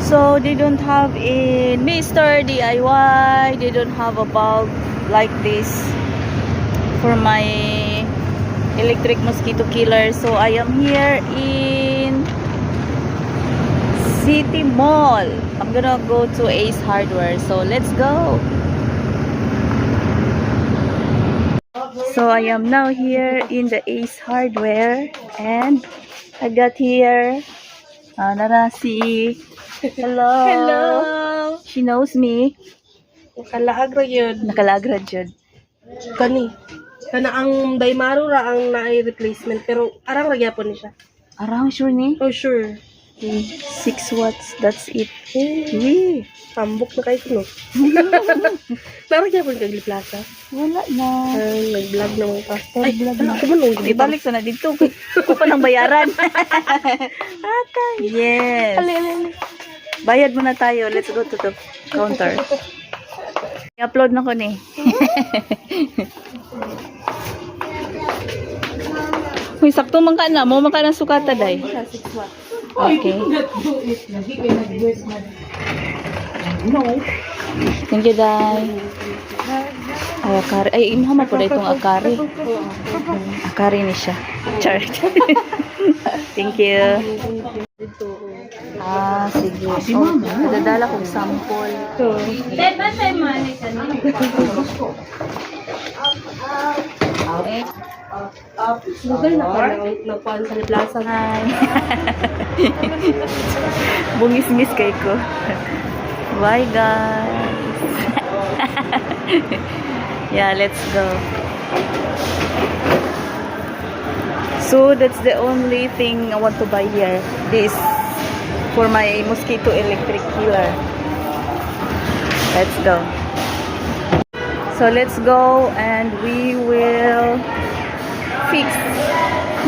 So they don't have in Mr. DIY, they don't have a bulb like this for my electric mosquito killer. So I am here in City Mall. I'm gonna go to Ace Hardware. So let's go. So I am now here in the Ace Hardware and I got here Narasi. Hello. Hello. She knows me. Nakalaag yun. Nakalagra jud. Kani. Kana ang Daimaru ra ang naay replacement pero arang ragyapon ni siya. Arang sure ni. Oh sure. 6 watts. That's it. Eh. Tambok na kayo no. Naragyapon kag Plaza. Wala na. Ay, nag-vlog naman ka. Ay, Nag-vlog ano na. ko man Ibalik sa na dito. Ko pa ng bayaran. Yes. Bayad muna tayo. Let's go to the counter. I-upload na ko ni. Uy, sakto man ka na. Mo man ka ng sukata, day. 6 watts. Okay. Thank you, day. Ay, akari. Ay, imuha po na itong akari. Akari ni siya. Char. Thank you. Dito. Ah, sige. Oh, nadadala kong sample. So, lugar na ka nagpaan sa Plaza. Hi. Bungis-ngis kay ko. Bye, guys. Yeah, let's go. So, that's the only thing I want to buy here. This. For my mosquito electric killer. Let's go. So, let's go and we will fix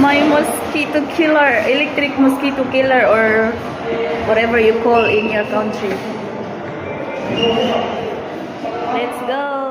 my mosquito killer, electric mosquito killer, or whatever you call in your country. Let's go.